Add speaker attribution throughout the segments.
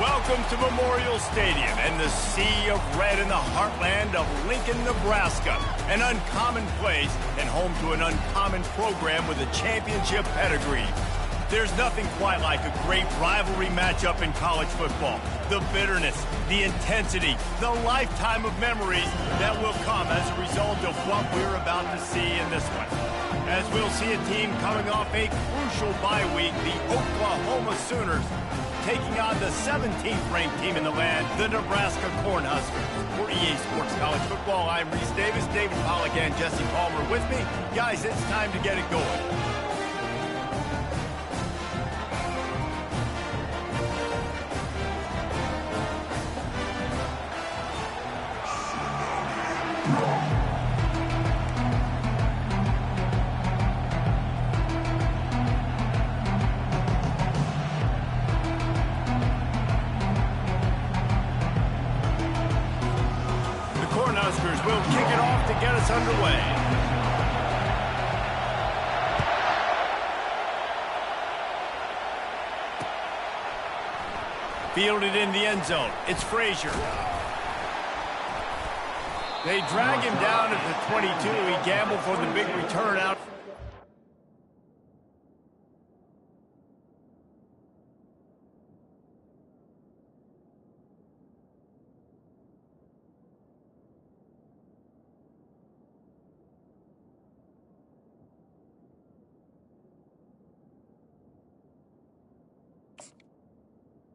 Speaker 1: Welcome to Memorial Stadium and the sea of red in the heartland of Lincoln, Nebraska. An uncommon place and home to an uncommon program with a championship pedigree. There's nothing quite like a great rivalry matchup in college football. The bitterness, the intensity, the lifetime of memories that will come as a result of what we're about to see in this one. As we'll see a team coming off a crucial bye week, the Oklahoma Sooners taking on the 17th ranked team in the land, the Nebraska Cornhuskers. For EA Sports College Football, I'm Reese Davis, David Pollack, and Jesse Palmer with me. Guys, it's time to get it going. Cornhuskers will kick it off to get us underway. Fielded in the end zone. It's Frazier. They drag him down at the 22. He gambled for the big return out.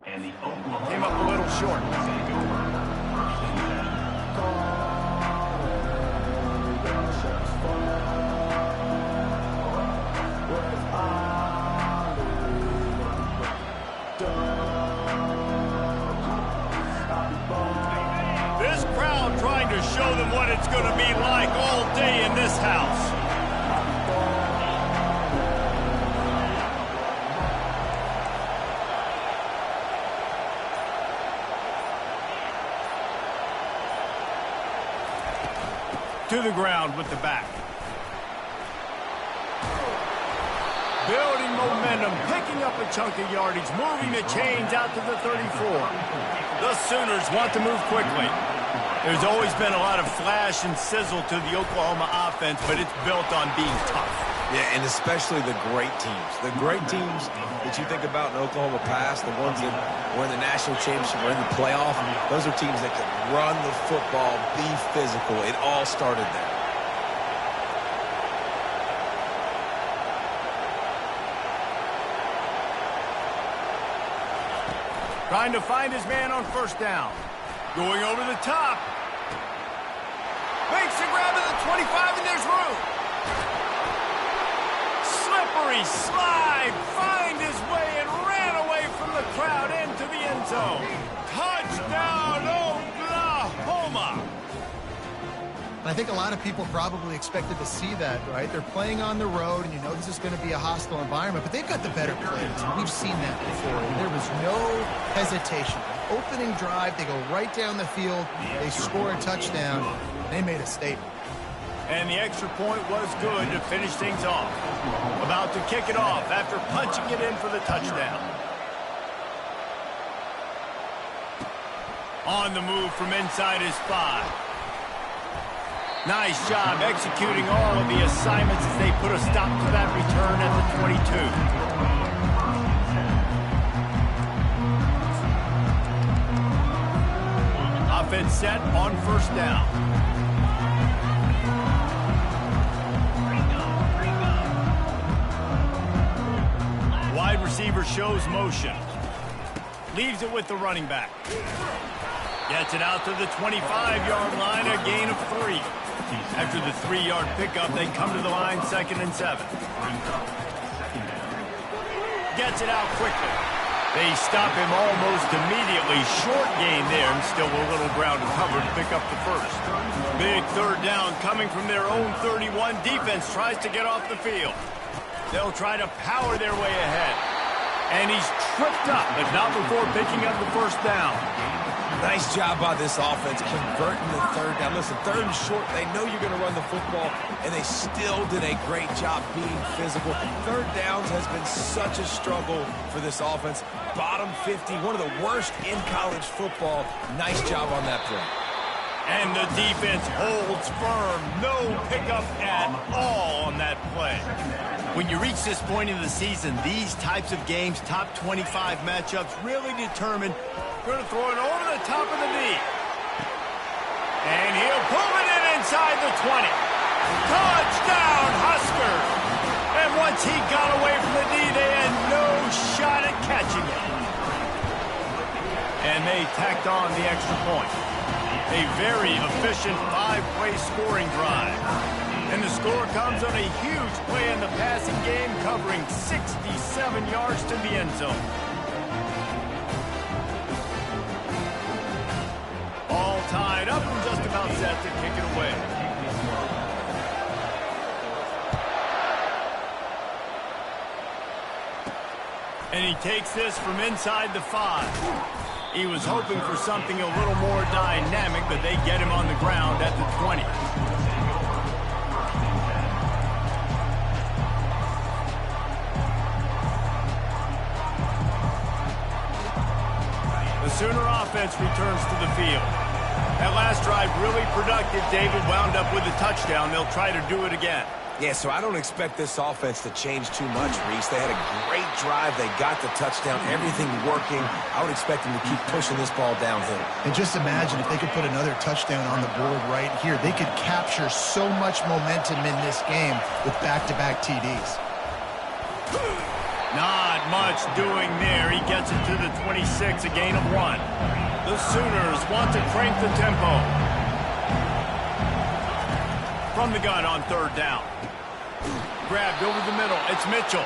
Speaker 2: And the Oklahoma
Speaker 1: came up a little short. This crowd trying to show them what it's going to be like all day in this house. To the ground with the back. Building momentum, picking up a chunk of yardage, moving the chains out to the 34. The Sooners want to move quickly. There's always been a lot of flash and sizzle to the Oklahoma offense, but it's built on being tough.
Speaker 3: Yeah, and especially the great teams. The great teams that you think about in Oklahoma past, the ones that were in the national championship or in the playoff, those are teams that can run the football, be physical. It all started there.
Speaker 1: Trying to find his man on first down. Going over the top. Makes a grab at the 25, and there's room. Slippery slide, find his way and ran away from the crowd into the end zone. Touchdown, Oklahoma!
Speaker 4: I think a lot of people probably expected to see that, right? They're playing on the road, and you know this is going to be a hostile environment, but they've got the better players, and we've seen that before. And there was no hesitation. Opening drive, they go right down the field, they score a touchdown, they made a statement.
Speaker 1: And the extra point was good to finish things off. About to kick it off after punching it in for the touchdown. On the move from inside his 5. Nice job executing all of the assignments as they put a stop to that return at the 22. Offense set on first down. Wide receiver shows motion. Leaves it with the running back. Gets it out to the 25-yard line, a gain of 3. After the 3-yard pickup, they come to the line 2nd and 7. Gets it out quickly. They stop him almost immediately. Short gain there, and still a little ground to cover to pick up the first. Big third down coming from their own 31. Defense tries to get off the field. They'll try to power their way ahead. And he's tripped up, but not before picking up the first down.
Speaker 3: Nice job by this offense converting the third down. Listen, third and short, they know you're going to run the football, and they still did a great job being physical. Third downs has been such a struggle for this offense. Bottom 50, one of the worst in college football. Nice job on that play.
Speaker 1: And the defense holds firm. No pickup at all on that play. When you reach this point in the season, these types of games, top 25 matchups, really determine. Going to throw it over the top of the knee. And he'll pull it in inside the 20. Touchdown, Huskers! And once he got away from the knee, they had no shot at catching it. And they tacked on the extra point. A very efficient 5-play scoring drive. And the score comes on a huge play in the passing game, covering 67 yards to the end zone. All tied up and just about set to kick it away. And he takes this from inside the 5. He was hoping for something a little more dynamic, but they get him on the ground at the 20. The Sooner offense returns to the field. That last drive really productive. David wound up with a touchdown. They'll try to do it again.
Speaker 3: Yeah, so I don't expect this offense to change too much, Reese. They had a great drive. They got the touchdown. Everything working. I would expect them to keep pushing this ball downhill.
Speaker 4: And just imagine if they could put another touchdown on the board right here. They could capture so much momentum in this game with back-to-back TDs.
Speaker 1: Not much doing there. He gets it to the 26, a gain of 1. The Sooners want to crank the tempo. From the gun on third down. Grabbed over the middle. It's Mitchell.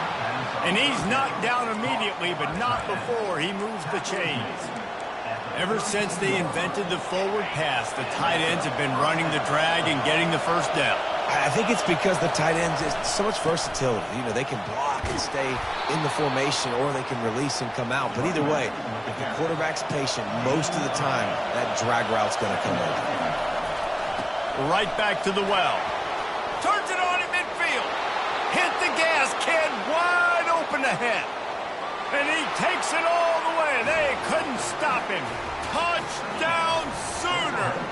Speaker 1: And he's knocked down immediately, but not before he moves the chains. Ever since they invented the forward pass, the tight ends have been running the drag and getting the first down.
Speaker 3: I think it's because the tight ends is so much versatility. You know, they can block and stay in the formation, or they can release and come out. But either way, if the quarterback's patient, most of the time, that drag route's going to come over.
Speaker 1: Right back to the well. Turns it on in midfield. Hit the gas, kid. Wide open ahead. And he takes it all the way. They couldn't stop him. Touchdown, Sooners.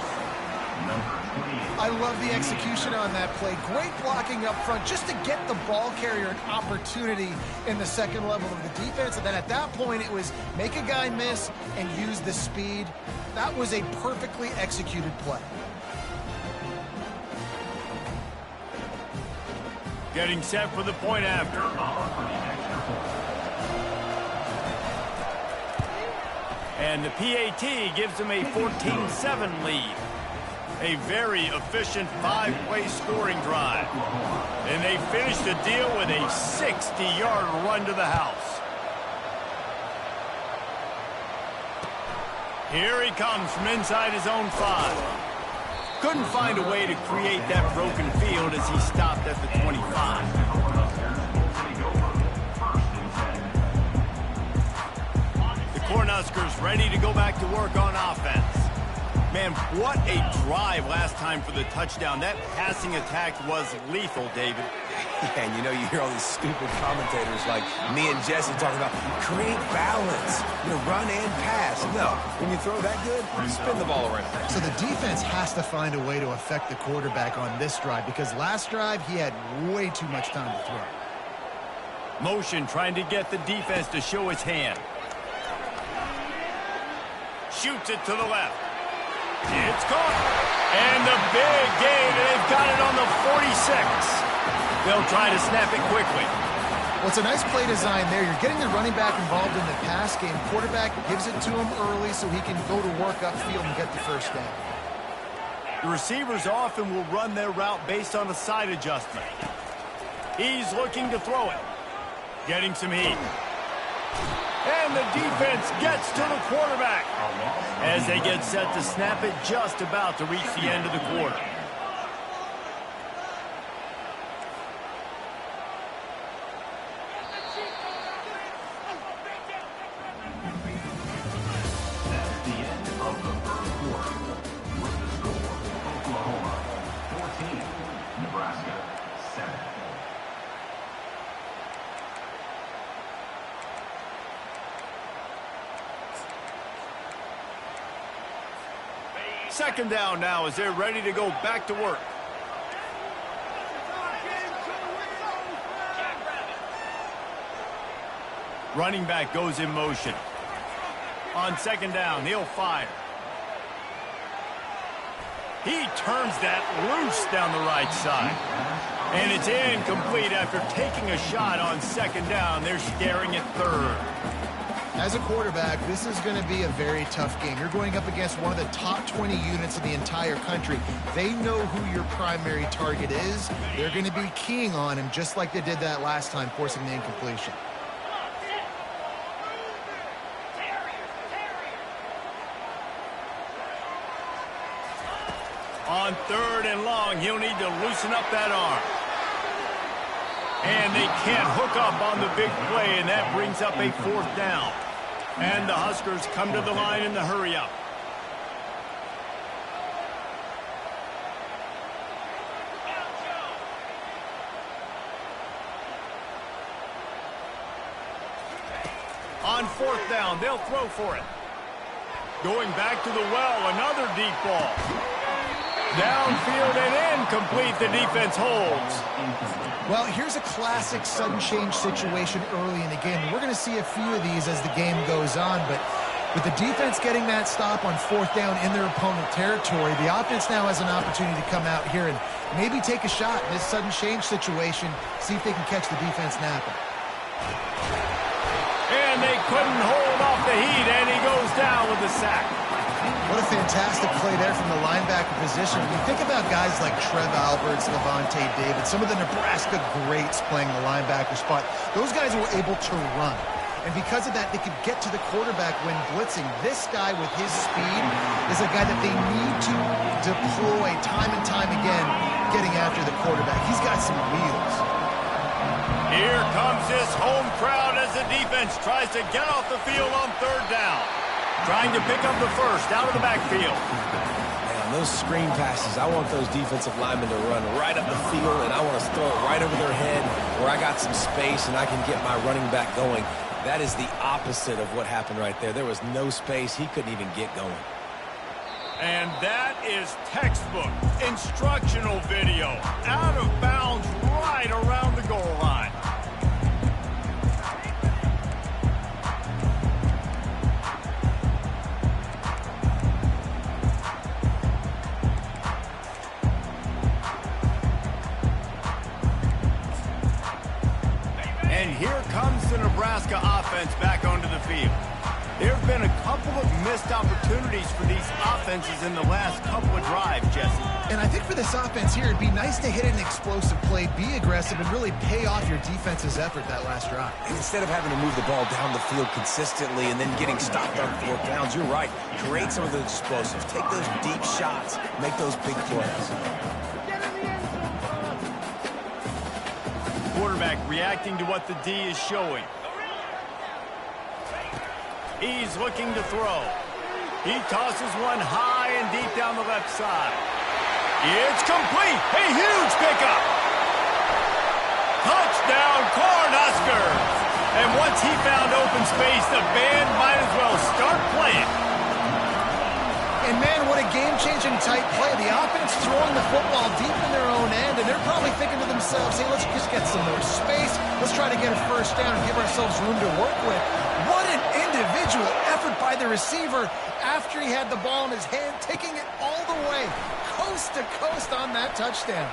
Speaker 4: I love the execution on that play. Great blocking up front just to get the ball carrier an opportunity in the second level of the defense. And then at that point, it was make a guy miss and use the speed. That was a perfectly executed play.
Speaker 1: Getting set for the point after. And the PAT gives them a 14-7 lead. A very efficient 5-play scoring drive. And they finish the deal with a 60-yard run to the house. Here he comes from inside his own 5. Couldn't find a way to create that broken field as he stopped at the 25. The Cornhuskers ready to go back to work on offense. Man, what a drive last time for the touchdown. That passing attack was lethal, David.
Speaker 3: And you know, you hear all these stupid commentators like me and Jesse talking about create balance, you know, run and pass. No, when you throw that good, spin the ball around.
Speaker 4: So the defense has to find a way to affect the quarterback on this drive, because last drive he had way too much time to throw.
Speaker 1: Motion trying to get the defense to show his hand. Shoots it to the left. It's caught. And the big gain. They've got it on the 46. They'll try to snap it quickly.
Speaker 4: Well, it's a nice play design there. You're getting the running back involved in the pass game. Quarterback gives it to him early so he can go to work upfield and get the first down.
Speaker 1: The receivers often will run their route based on a side adjustment. He's looking to throw it. Getting some heat. And the defense gets to the quarterback as they get set to snap it, just about to reach the end of the quarter.
Speaker 2: That's the end of the
Speaker 1: Second down now as they're ready to go back to work. Running back goes in motion. On second down, he'll fire. He turns that loose down the right side. And it's incomplete after taking a shot on second down. They're staring at third.
Speaker 4: As a quarterback, this is going to be a very tough game. You're going up against one of the top 20 units in the entire country. They know who your primary target is. They're going to be keying on him just like they did that last time, forcing the incompletion.
Speaker 1: On third and long, he'll need to loosen up that arm. And they can't hook up on the big play, and that brings up a fourth down. And the Huskers come to the line in the hurry-up. On fourth down, they'll throw for it. Going back to the well, another deep ball. Downfield and incomplete, the defense holds.
Speaker 4: Well, here's a classic sudden change situation early in the game. We're going to see a few of these as the game goes on, but with the defense getting that stop on fourth down in their opponent territory, the offense now has an opportunity to come out here and maybe take a shot in this sudden change situation, see if they can catch the defense napping.
Speaker 1: And they couldn't hold off the heat, and he goes down with the sack.
Speaker 4: What a fantastic play there from the linebacker position. When you think about guys like Trev Alberts, Levante David, some of the Nebraska greats playing the linebacker spot, those guys were able to run. And because of that, they could get to the quarterback when blitzing. This guy with his speed is a guy that they need to deploy time and time again, getting after the quarterback. He's got some wheels.
Speaker 1: Here comes this home crowd as the defense tries to get off the field on third down. Trying to pick up the first out of the backfield.
Speaker 3: Man, those screen passes, I want those defensive linemen to run right up the field, and I want to throw it right over their head where I got some space and I can get my running back going. That is the opposite of what happened right there. There was no space. He couldn't even get going.
Speaker 1: And that is textbook instructional video. Out of bounds right around the goal line. And here comes the Nebraska offense back onto the field. There have been a couple of missed opportunities for these offenses in the last couple of drives, Jesse.
Speaker 4: And I think for this offense here, it'd be nice to hit an explosive play, be aggressive, and really pay off your defense's effort that last drive.
Speaker 3: And instead of having to move the ball down the field consistently and then getting stopped on fourth downs, you're right. Create some of those explosives. Take those deep shots. Make those big plays.
Speaker 1: Quarterback reacting to what the D is showing. He's looking to throw. He tosses one high and deep down the left side. It's complete. A huge pickup. Touchdown, Cornhuskers. And once he found open space, the band might as well start playing.
Speaker 4: And man, what a game-changing type play. The offense throwing the football deep in their own end, and they're probably thinking to themselves, hey, let's just get some more space. Let's try to get a first down and give ourselves room to work with. What an individual effort by the receiver after he had the ball in his hand, taking it all the way, coast to coast on that touchdown.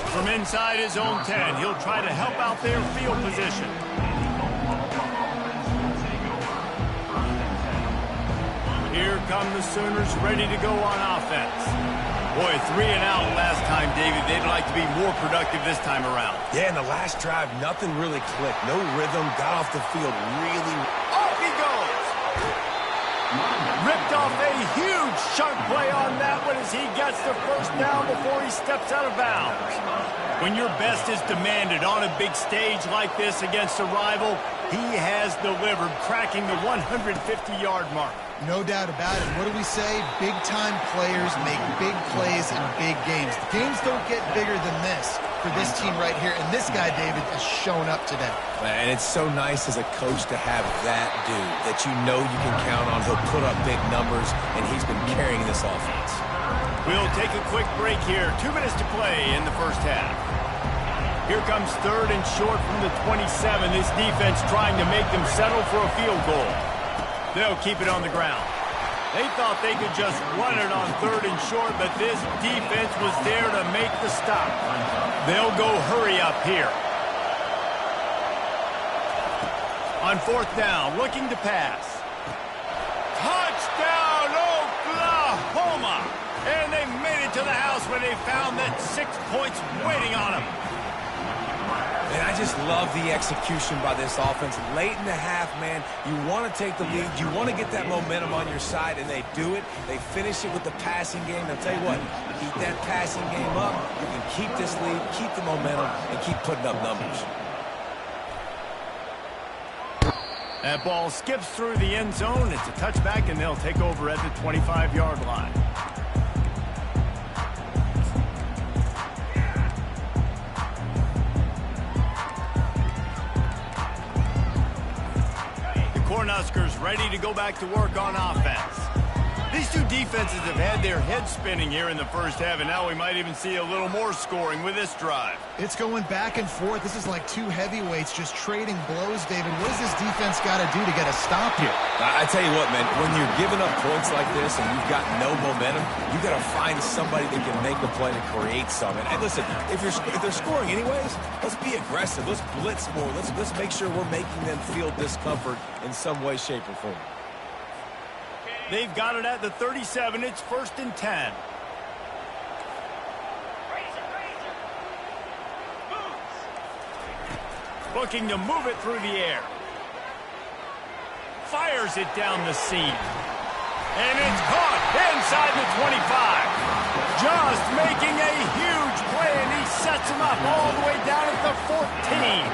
Speaker 1: From inside his own 10, he'll try to help out their field position. Here come the Sooners ready to go on offense. Boy, 3 and out last time, David. They'd like to be more productive this time around.
Speaker 3: Yeah, in the last drive, nothing really clicked. No rhythm, got off the field really.
Speaker 1: Off he goes! Ripped off a huge chunk play on that one as he gets the first down before he steps out of bounds. When your best is demanded on a big stage like this against a rival, he has delivered, cracking the 150-yard mark.
Speaker 4: No doubt about it. What do we say? Big-time players make big plays in big games. The games don't get bigger than this for this team right here. And this guy, David, has shown up today.
Speaker 3: And it's so nice as a coach to have that dude that you know you can count on. He'll put up big numbers, and he's been carrying this offense.
Speaker 1: We'll take a quick break here. 2 minutes to play in the first half. Here comes 3rd and short from the 27. This defense trying to make them settle for a field goal. They'll keep it on the ground. They thought they could just run it on 3rd and short, but this defense was there to make the stop. They'll go hurry up here. On 4th down, looking to pass. Touchdown, Oklahoma! And they made it to the house when they found that 6 points waiting on them.
Speaker 3: And I just love the execution by this offense. Late in the half, man, you want to take the lead. You want to get that momentum on your side, and they do it. They finish it with the passing game. I'll tell you what, keep that passing game up. You can keep this lead, keep the momentum, and keep putting up numbers.
Speaker 1: That ball skips through the end zone. It's a touchback, and they'll take over at the 25-yard line. Cornhuskers ready to go back to work on offense. These two defenses have had their heads spinning here in the first half, and now we might even see a little more scoring with this drive.
Speaker 4: It's going back and forth. This is like two heavyweights just trading blows, David. What does this defense got to do to get a stop here?
Speaker 3: I tell you what, man, when you're giving up points like this and you've got no momentum, you got to find somebody that can make the play to create something. And listen, if they're scoring anyways, let's be aggressive. Let's blitz more. Let's make sure we're making them feel discomfort in some way, shape, or form.
Speaker 1: They've got it at the 37. It's 1st and 10. Looking to move it through the air. Fires it down the seam. And it's caught inside the 25. Just making a huge play, and he sets him up all the way down at the 14.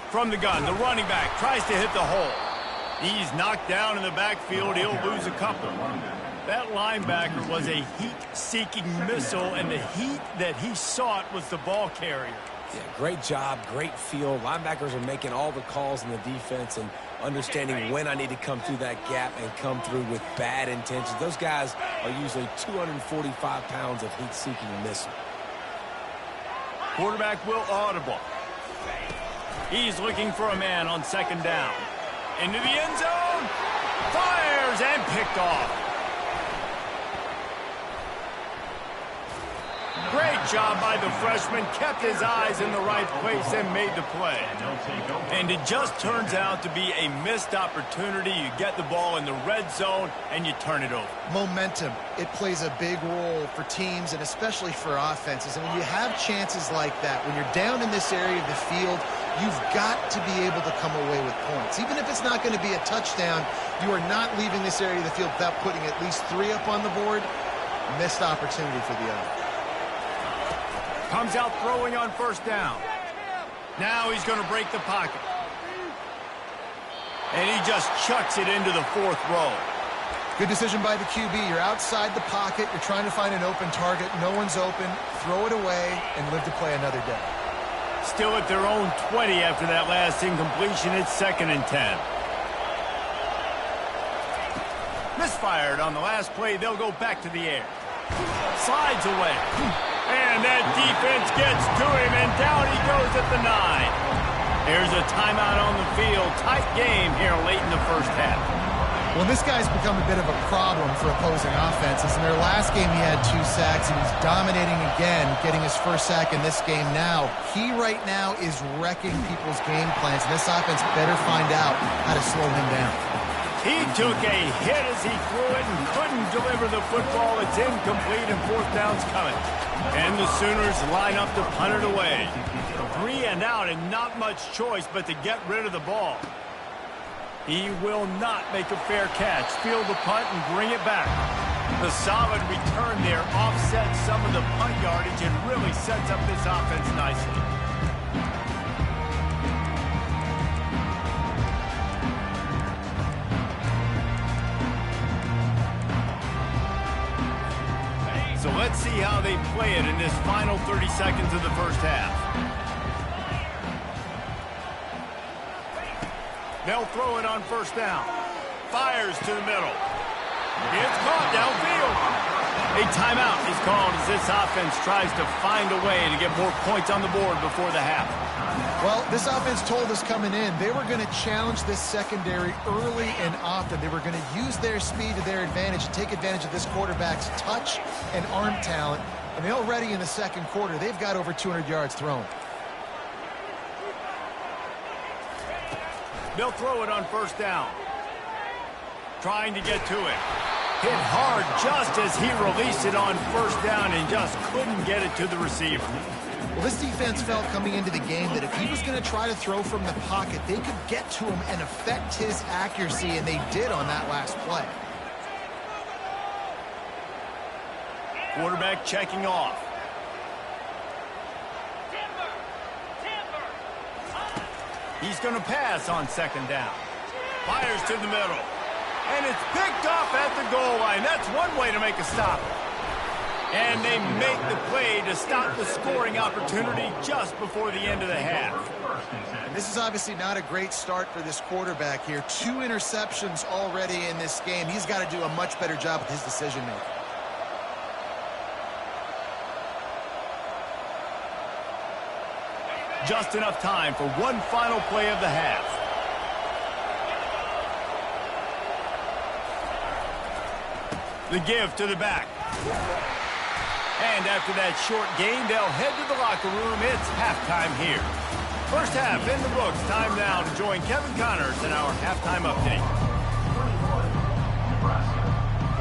Speaker 1: From the gun, the running back tries to hit the hole. He's knocked down in the backfield. He'll lose a couple. That linebacker was a heat-seeking missile, and the heat that he sought was the ball carrier.
Speaker 3: Yeah, great job, great feel. Linebackers are making all the calls in the defense and understanding when I need to come through that gap and come through with bad intentions. Those guys are usually 245 pounds of heat-seeking missile.
Speaker 1: Quarterback will audible. He's looking for a man on 2nd down. Into the end zone. Fires and picked off. Great job by the freshman. Kept his eyes in the right place and made the play. And it just turns out to be a missed opportunity. You get the ball in the red zone and you turn it over.
Speaker 4: Momentum. It plays a big role for teams and especially for offenses. And when you have chances like that, when you're down in this area of the field, you've got to be able to come away with points. Even if it's not going to be a touchdown, you are not leaving this area of the field without putting at least 3 up on the board. Missed opportunity for the other.
Speaker 1: Comes out throwing on 1st down. Now he's going to break the pocket. And he just chucks it into the 4th row.
Speaker 4: Good decision by the QB. You're outside the pocket. You're trying to find an open target. No one's open. Throw it away and live to play another day.
Speaker 1: Still at their own 20 after that last incompletion. It's 2nd and 10. Misfired on the last play. They'll go back to the air. Slides away. And that defense gets to him, and down he goes at the 9. There's a timeout on the field. Tight game here late in the first half.
Speaker 4: Well, this guy's become a bit of a problem for opposing offenses. In their last game, he had 2 sacks, and he's dominating again, getting his 1st sack in this game now. He right now is wrecking people's game plans, and this offense better find out how to slow him down.
Speaker 1: He took a hit as he threw it and couldn't deliver the football. It's incomplete, and 4th down's coming. And the Sooners line up to punt it away. 3 and out, and not much choice but to get rid of the ball. He will not make a fair catch. Field the punt and bring it back. The solid return there offsets some of the punt yardage and really sets up this offense nicely. Let's see how they play it in this final 30 seconds of the first half. They'll throw it on first down. Fires to the middle. It's caught downfield. A timeout is called as this offense tries to find a way to get more points on the board before the half.
Speaker 4: Well, this offense told us coming in they were going to challenge this secondary early and often. They were going to use their speed to their advantage and take advantage of this quarterback's touch and arm talent. And already in the second quarter, they've got over 200 yards thrown.
Speaker 1: They'll throw it on first down. Trying to get to it. Hit hard just as he released it on first down and just couldn't get it to the receiver.
Speaker 4: Well, this defense felt coming into the game that if he was going to try to throw from the pocket, they could get to him and affect his accuracy, and they did on that last play.
Speaker 1: Quarterback checking off. He's going to pass on second down. Fires to the middle. And it's picked off at the goal line. That's one way to make a stop. And they make the play to stop the scoring opportunity just before the end of the half.
Speaker 4: And this is obviously not a great start for this quarterback here. 2 interceptions already in this game. He's got to do a much better job with his decision-making.
Speaker 1: Just enough time for one final play of the half. The give to the back. And after that short gain, they'll head to the locker room. It's halftime here. First half in the books. Time now to join Kevin Connors in our halftime update.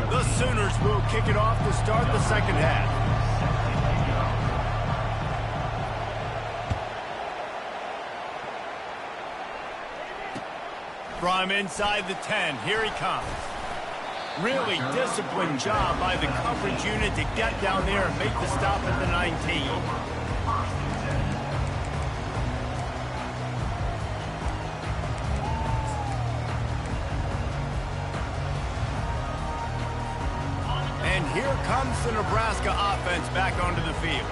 Speaker 1: The Sooners will kick it off to start the second half. From inside the 10, here he comes. Really disciplined job by the coverage unit to get down there and make the stop at the 19. And here comes the Nebraska offense back onto the field.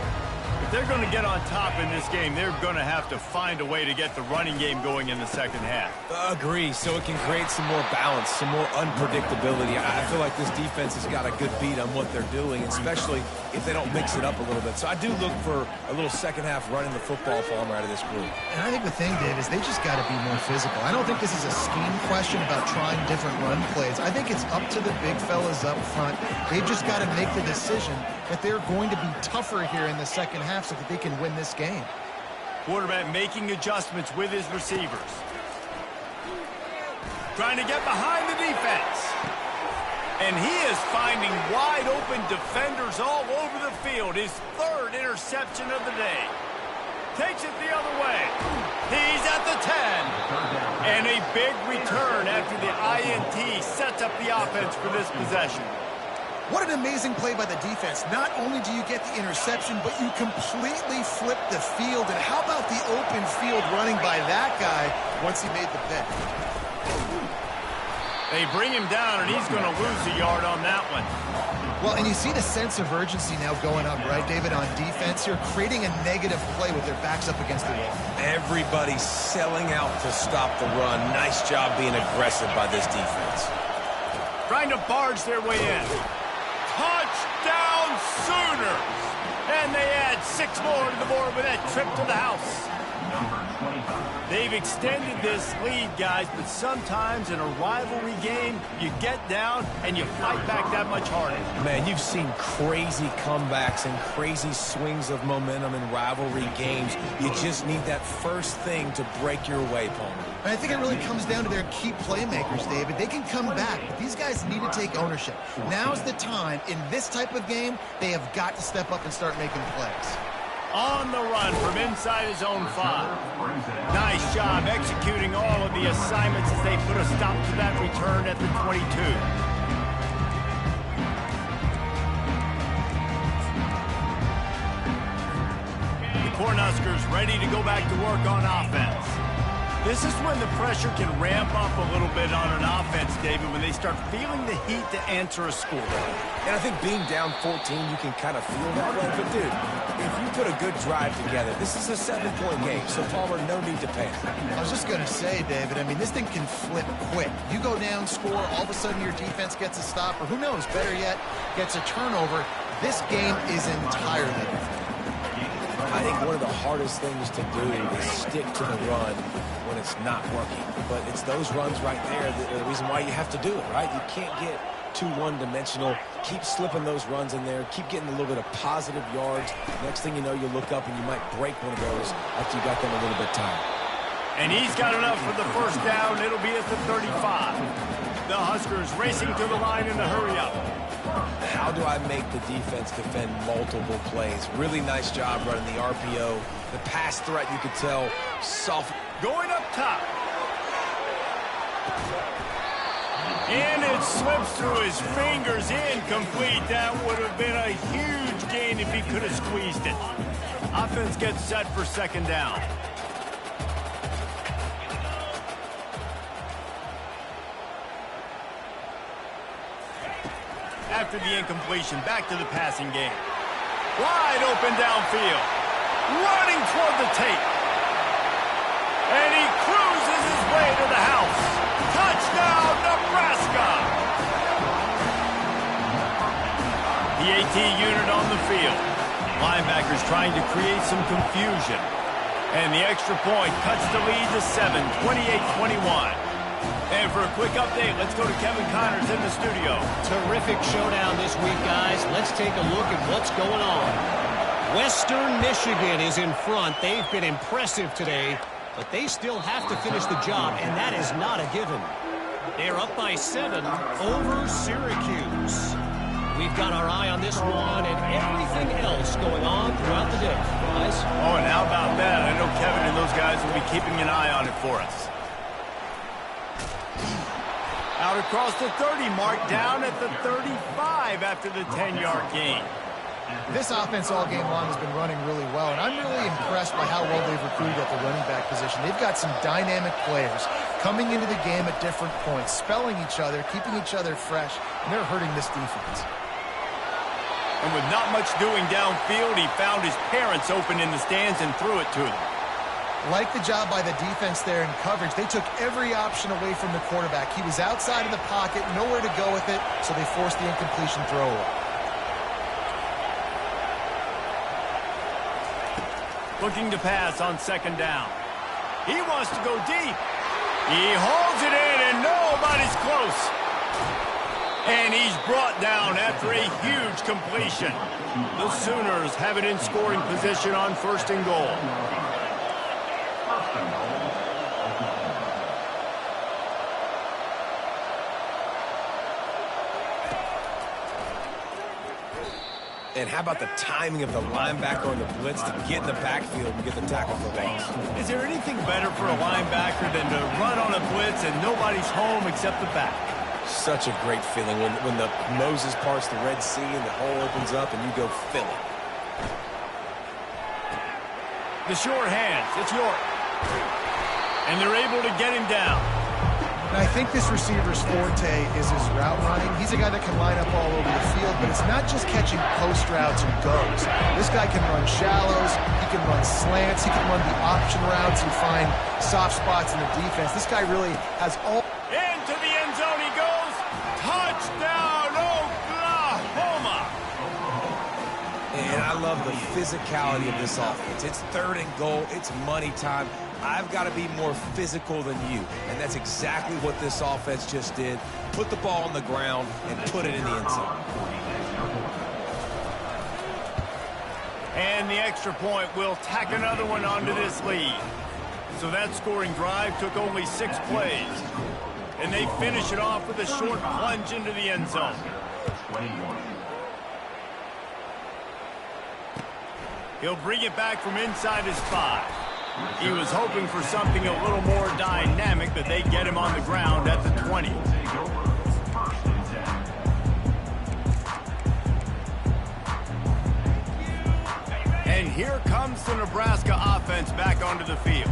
Speaker 1: If they're going to get on top in this game, they're going to have to find a way to get the running game going in the second half.
Speaker 3: Agree, so it can create some more balance, some more unpredictability. I feel like this defense has got a good beat on what they're doing, especially if they don't mix it up a little bit. So I do look for a little second half running the football form out of this group.
Speaker 4: And I think the thing, Dave, is they just got to be more physical. I don't think this is a scheme question about trying different run plays. I think it's up to the big fellas up front. They've just got to make the decision that they're going to be tougher here in the second half so that they can win this game.
Speaker 1: Quarterback making adjustments with his receivers. Trying to get behind the defense. And he is finding wide open defenders all over the field. His third interception of the day. Takes it the other way. He's at the 10. And a big return after the INT sets up the offense for this possession.
Speaker 4: What an amazing play by the defense. Not only do you get the interception, but you completely flip the field. And how about the open field running by that guy once he made the pick?
Speaker 1: They bring him down, and he's going to lose a yard on that one.
Speaker 4: Well, and you see the sense of urgency now going up, right, David, on defense here, creating a negative play with their backs up against the wall.
Speaker 3: Everybody's selling out to stop the run. Nice job being aggressive by this defense.
Speaker 1: Trying to barge their way in. Touchdown Sooners! And they add 6 more to the board with that trip to the house. They've extended this lead, guys, but sometimes in a rivalry game, you get down and you fight back that much harder.
Speaker 3: Man, you've seen crazy comebacks and crazy swings of momentum in rivalry games. You just need that first thing to break your way, Palmer.
Speaker 4: And I think it really comes down to their key playmakers, David. They can come back, but these guys need to take ownership. Now's the time. In this type of game, they have got to step up and start making plays.
Speaker 1: On the run from inside his own 5. Nice job executing all of the assignments as they put a stop to that return at the 22. The Cornhuskers ready to go back to work on offense. This is when the pressure can ramp up a little bit on an offense, David, when they start feeling the heat to answer a score.
Speaker 3: And I think being down 14, you can kind of feel that way. But, dude, if you put a good drive together, this is a 7-point game, so Palmer, no need to panic.
Speaker 4: I was just going to say, David, I mean, this thing can flip quick. You go down, score, all of a sudden your defense gets a stop, or who knows, better yet, gets a turnover. This game is entirely different.
Speaker 3: I think one of the hardest things to do is stick to the run when it's not working. But it's those runs right there that are the reason why you have to do it, right? You can't get too one-dimensional. Keep slipping those runs in there. Keep getting a little bit of positive yards. Next thing you know, you look up and you might break one of those after you got them a little bit tired.
Speaker 1: And he's got enough for the first down. It'll be at the 35. The Huskers racing to the line in the hurry-up.
Speaker 3: How do I make the defense defend multiple plays? Really nice job running the RPO. The pass threat, you could tell, soft.
Speaker 1: Going up top. And it slips through his fingers, incomplete. That would have been a huge gain if he could have squeezed it. Offense gets set for second down. After the incompletion, back to the passing game. Wide open downfield. Running toward the tape. And he cruises his way to the house. Touchdown, Nebraska! The AT unit on the field. Linebackers trying to create some confusion. And the extra point cuts the lead to 7, 28-21. And for a quick update, let's go to Kevin Connors in the studio.
Speaker 5: Terrific showdown this week, guys. Let's take a look at what's going on. Western Michigan is in front. They've been impressive today, but they still have to finish the job, and that is not a given. They're up by 7 over Syracuse. We've got our eye on this one and everything else going on throughout the day, guys.
Speaker 1: Oh, and how about that? I know Kevin and those guys will be keeping an eye on it for us. Out across the 30 mark, down at the 35 after the 10-yard gain.
Speaker 4: This offense all game long has been running really well, and I'm really impressed by how well they've recruited at the running back position. They've got some dynamic players coming into the game at different points, spelling each other, keeping each other fresh, and they're hurting this defense.
Speaker 1: And with not much doing downfield, he found his parents open in the stands and threw it to them.
Speaker 4: Like the job by the defense there in coverage, they took every option away from the quarterback. He was outside of the pocket, nowhere to go with it, so they forced the incompletion throw away.
Speaker 1: Looking to pass on second down. He wants to go deep. He holds it in, and nobody's close. And he's brought down after a huge completion. The Sooners have it in scoring position on first and goal.
Speaker 3: And how about the timing of the linebacker on the blitz to get in the backfield and get the tackle for loss?
Speaker 1: Is there anything better for a linebacker than to run on a blitz and nobody's home except the back?
Speaker 3: Such a great feeling when the Moses parts the Red Sea and the hole opens up and you go fill it.
Speaker 1: The short hands, it's York. And they're able to get him down.
Speaker 4: And I think this receiver's forte is his route running. He's a guy that can line up all over the field, but it's not just catching post routes and goes. This guy can run shallows, he can run slants, he can run the option routes and find soft spots in the defense. This guy really has all...
Speaker 1: Into the end zone he goes. Touchdown, Oklahoma!
Speaker 3: And I love the physicality of this offense. It's third and goal. It's money time. I've got to be more physical than you. And that's exactly what this offense just did. Put the ball on the ground and put it in the end zone.
Speaker 1: And the extra point will tack another one onto this lead. So that scoring drive took only 6 plays. And they finish it off with a short plunge into the end zone. He'll bring it back from inside his 5. He was hoping for something a little more dynamic, but they get him on the ground at the 20. And here comes the Nebraska offense back onto the field.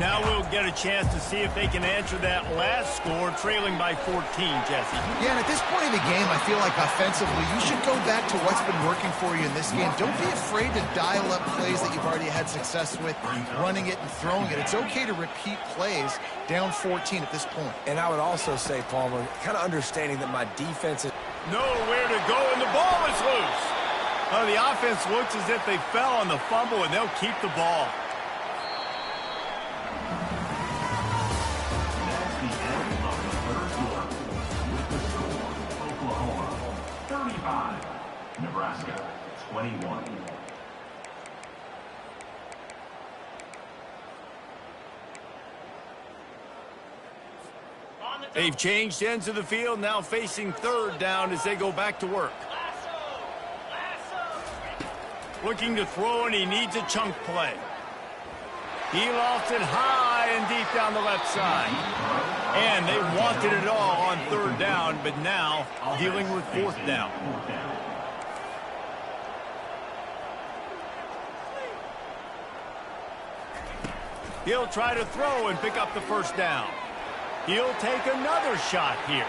Speaker 1: Now we'll get a chance to see if they can answer that last score, trailing by 14, Jesse.
Speaker 4: Yeah, and at this point in the game, I feel like offensively, you should go back to what's been working for you in this game. Don't be afraid to dial up plays that you've already had success with, running it and throwing it. It's okay to repeat plays down 14 at this point.
Speaker 3: And I would also say, Palmer, kind of understanding that my defense is...
Speaker 1: Nowhere to go, and the ball is loose. The offense looks as if they fell on the fumble, and they'll keep the ball.
Speaker 2: Nebraska, 21.
Speaker 1: They've changed ends of the field, now facing third down as they go back to work. Looking to throw, and he needs a chunk play. He lofts it high and deep down the left side. And they wanted it all on third down, but now dealing with fourth down. He'll try to throw and pick up the first down. He'll take another shot here.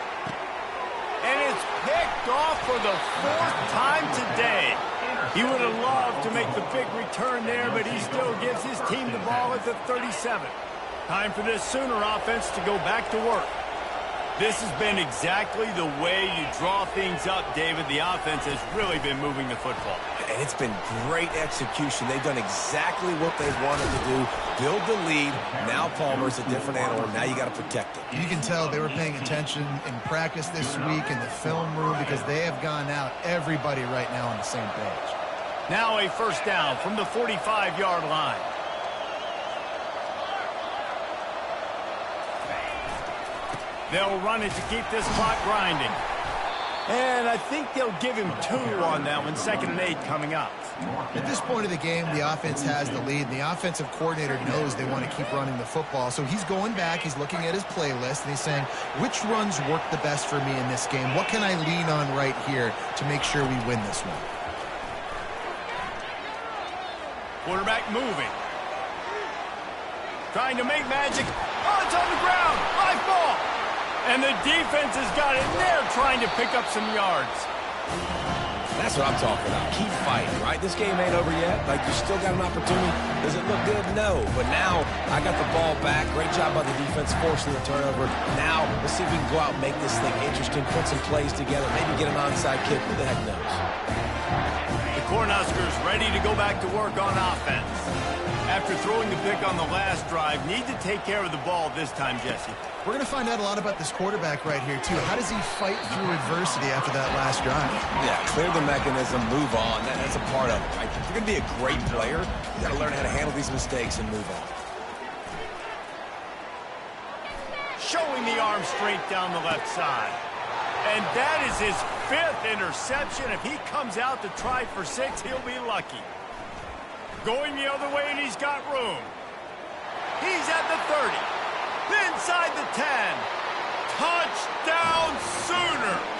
Speaker 1: And it's picked off for the fourth time today. He would have loved to make the big return there, but he still gives his team the ball at the 37. Time for this Sooner offense to go back to work. This has been exactly the way you draw things up, David. The offense has really been moving the football.
Speaker 3: And it's been great execution. They've done exactly what they wanted to do. Build the lead. Now Palmer's a different animal. Now you got to protect it.
Speaker 4: You can tell they were paying attention in practice this week in the film room because they have gone out, everybody right now on the same page.
Speaker 1: Now a first down from the 45-yard line. They'll run it to keep this clock grinding. And I think they'll give him 2 on that one. 2nd and 8 coming up.
Speaker 4: At this point of the game, the offense has the lead. The offensive coordinator knows they want to keep running the football. So he's going back, he's looking at his playlist, and he's saying, which runs work the best for me in this game? What can I lean on right here to make sure we win this one?
Speaker 1: Quarterback moving. Trying to make magic. Oh, it's on the ground. Live ball. And the defense has got it. They're trying to pick up some yards.
Speaker 3: That's what I'm talking about. Keep fighting, right? This game ain't over yet. Like, you still got an opportunity. Does it look good? No. But now, I got the ball back. Great job by the defense forcing the turnover. Now, let's see if we can go out and make this thing interesting, put some plays together, maybe get an onside kick. Who the heck knows?
Speaker 1: The Cornhuskers ready to go back to work on offense. After throwing the pick on the last drive, need to take care of the ball this time, Jesse.
Speaker 4: We're going to find out a lot about this quarterback right here, too. How does he fight through adversity after that last drive?
Speaker 3: Yeah, clear the mechanism, move on. That's a part of it, right? If you're going to be a great player, you got to learn how to handle these mistakes and move on.
Speaker 1: Showing the arm strength down the left side. And that is his 5th interception. If he comes out to try for 6, he'll be lucky. Going the other way, and he's got room. He's at the 30. Inside the 10. Touchdown Sooners.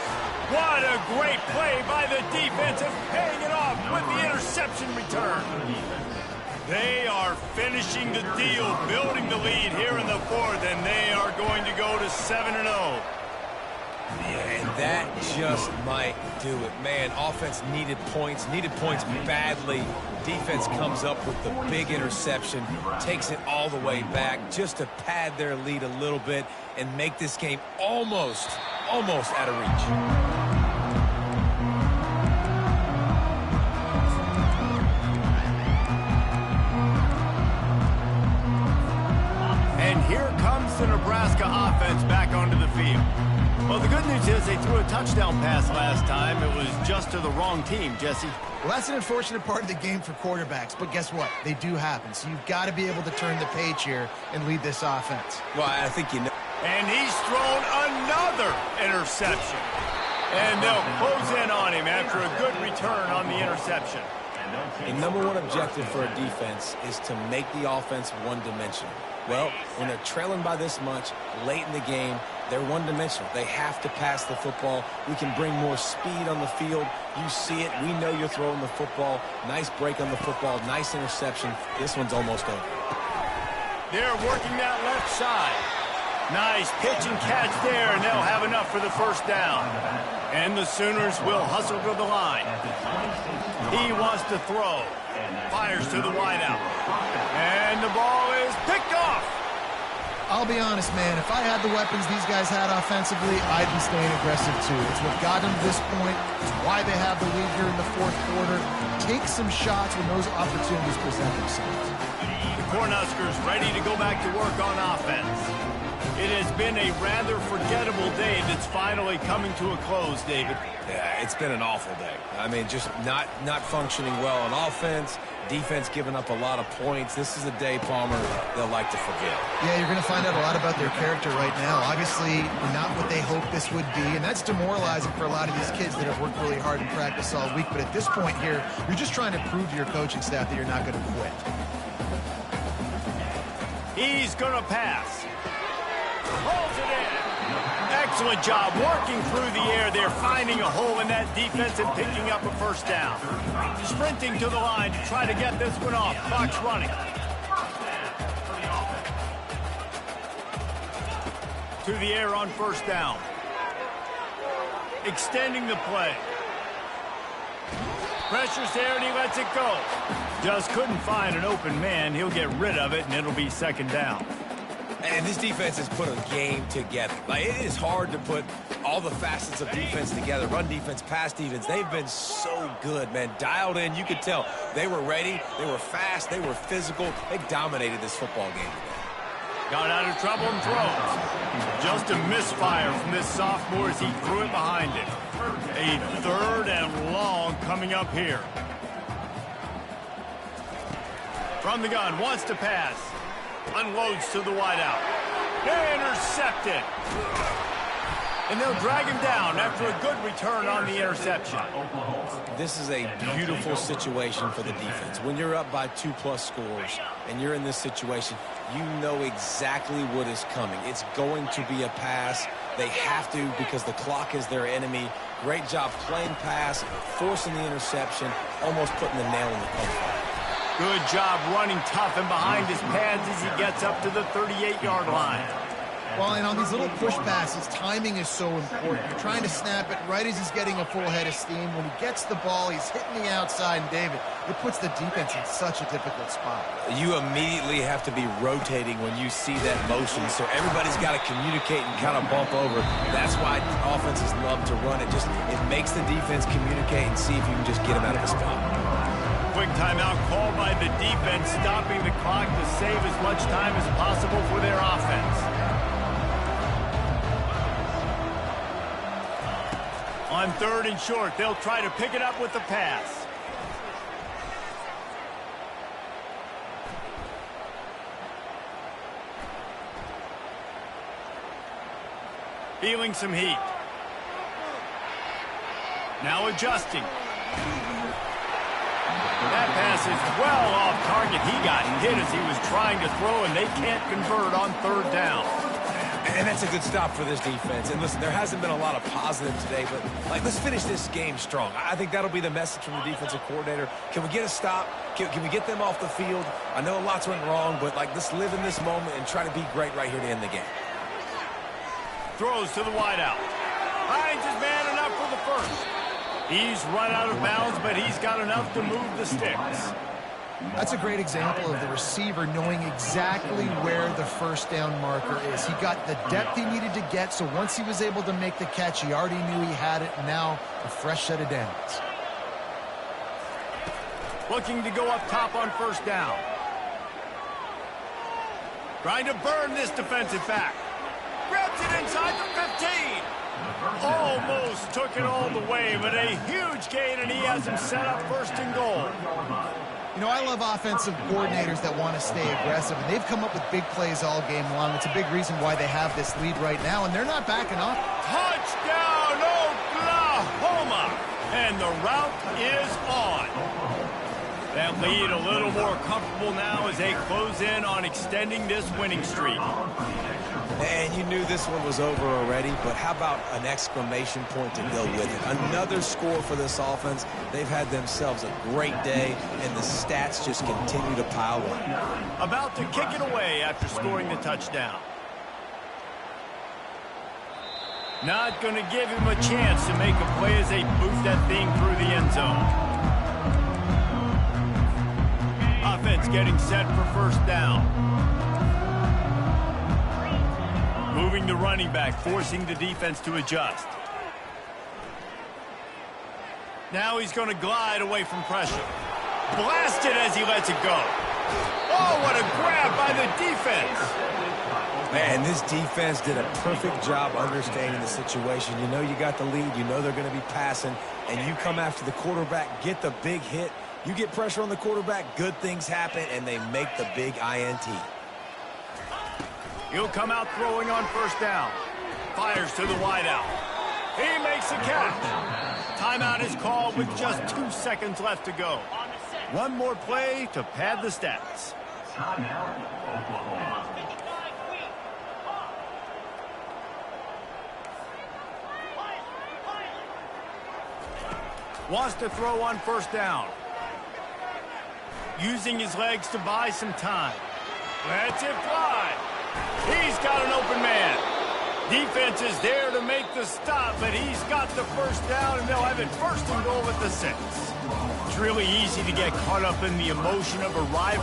Speaker 1: What a great play by the defense and paying it off with the interception return. They are finishing the deal, building the lead here in the 4th, and they are going to go to 7-0.
Speaker 3: Yeah, and that just might do it. Man, offense needed points badly. Defense comes up with the big interception, takes it all the way back just to pad their lead a little bit and make this game almost out of reach.
Speaker 1: And here comes the Nebraska offense back onto the field. Well, the good news is they threw a touchdown pass last time. It was just to the wrong team, Jesse.
Speaker 4: Well, that's an unfortunate part of the game for quarterbacks, but guess what? They do happen. So you've got to be able to turn the page here and lead this offense.
Speaker 3: Well, I think you know.
Speaker 1: And he's thrown another interception. And they'll close in on him after a good return on the interception.
Speaker 3: The number one objective for a defense is to make the offense one-dimensional. Well, when they're trailing by this much late in the game, they're one-dimensional. They have to pass the football. We can bring more speed on the field. You see it. We know you're throwing the football. Nice break on the football. Nice interception. This one's almost over.
Speaker 1: They're working that left side. Nice pitch and catch there, and they'll have enough for the first down. And the Sooners will hustle to the line. He wants to throw. Fires to the wideout. And the ball is picked off.
Speaker 4: I'll be honest, man. If I had the weapons these guys had offensively, I'd be staying aggressive too. It's what got them to this point. It's why they have the lead here in the fourth quarter. Take some shots when those opportunities present themselves.
Speaker 1: The Cornhuskers ready to go back to work on offense. It has been a rather forgettable day that's finally coming to a close, David.
Speaker 3: Yeah, it's been an awful day. I mean, just not functioning well on offense. Defense giving up a lot of points. This is a day, Palmer, they'll like to forget.
Speaker 4: Yeah, you're going to find out a lot about their character right now. Obviously, not what they hoped this would be, and that's demoralizing for a lot of these kids that have worked really hard in practice all week. But at this point here, you're just trying to prove to your coaching staff that you're not going to quit.
Speaker 1: He's going to pass. Holds it in. Excellent job working through the air there, finding a hole in that defense and picking up a first down. Sprinting to the line to try to get this one off. Clock's running. To the air on first down. Extending the play. Pressure's there and he lets it go. Just couldn't find an open man. He'll get rid of it and it'll be second down.
Speaker 3: And this defense has put a game together. Like, it is hard to put all the facets of defense together. Run defense, pass defense. They've been so good, man. Dialed in. You could tell they were ready. They were fast. They were physical. They dominated this football game today.
Speaker 1: Got out of trouble and throws. Just a misfire from this sophomore as he threw it behind him. A third and long coming up here. From the gun, wants to pass. Unloads to the wideout. Intercepted. And they'll drag him down after a good return on the interception.
Speaker 3: This is a beautiful situation for the defense. When you're up by 2+ scores and you're in this situation, you know exactly what is coming. It's going to be a pass. They have to because the clock is their enemy. Great job playing pass, forcing the interception, almost putting the nail in the coffin.
Speaker 1: Good job running tough and behind his pads as he gets up to the 38-yard line.
Speaker 4: Well, and on these little push passes, timing is so important. You're trying to snap it right as he's getting a full head of steam. When he gets the ball, he's hitting the outside, and David, it puts the defense in such a difficult spot.
Speaker 3: You immediately have to be rotating when you see that motion, so everybody's got to communicate and kind of bump over. That's why offenses love to run it. It makes the defense communicate and see if you can just get him out of the spot.
Speaker 1: Quick timeout called by the defense, stopping the clock to save as much time as possible for their offense. On third and short, they'll try to pick it up with the pass. Feeling some heat. Now adjusting. That pass is well off target. He got hit as he was trying to throw, and they can't convert on third down.
Speaker 3: And that's a good stop for this defense. And listen, there hasn't been a lot of positive today, but let's finish this game strong. I think that'll be the message from the defensive coordinator. Can we get a stop? Can we get them off the field? I know lots went wrong, but let's live in this moment and try to be great right here to end the game.
Speaker 1: Throws to the wideout. Finds his man enough for the first. He's run out of bounds, but he's got enough to move the sticks.
Speaker 4: That's a great example of the receiver knowing exactly where the first down marker is. He got the depth he needed to get, so once he was able to make the catch, he already knew he had it. Now, a fresh set of downs.
Speaker 1: Looking to go up top on first down. Trying to burn this defensive back. Grabs it inside the 15. Almost took it all the way, but a huge gain, and he has him set up first and goal.
Speaker 4: You know, I love offensive coordinators that want to stay aggressive, and they've come up with big plays all game long. It's a big reason why they have this lead right now, and they're not backing off.
Speaker 1: Touchdown, Oklahoma! And the route is on. That lead a little more comfortable now as they close in on extending this winning streak.
Speaker 3: And you knew this one was over already, but how about an exclamation point to go with it? Another score for this offense. They've had themselves a great day, and the stats just continue to pile up.
Speaker 1: About to kick it away after scoring the touchdown. Not going to give him a chance to make a play as they boost that thing through the end zone. Offense getting set for first down. Moving the running back, forcing the defense to adjust. Now he's going to glide away from pressure. Blasted as he lets it go. Oh, what a grab by the defense.
Speaker 3: Man, this defense did a perfect job understanding the situation. You know you got the lead. You know they're going to be passing. And you come after the quarterback, get the big hit. You get pressure on the quarterback, good things happen, and they make the big INT.
Speaker 1: He'll come out throwing on first down. Fires to the wideout. He makes a catch. Timeout is called with just 2 seconds left to go. One more play to pad the stats.
Speaker 2: Timeout, Oklahoma.
Speaker 1: Wants to throw on first down. Using his legs to buy some time. Lets it fly. He's got an open man. Defense is there to make the stop, but he's got the first down, and they'll have it first and goal at the 6. It's really easy to get caught up in the emotion of a rivalry.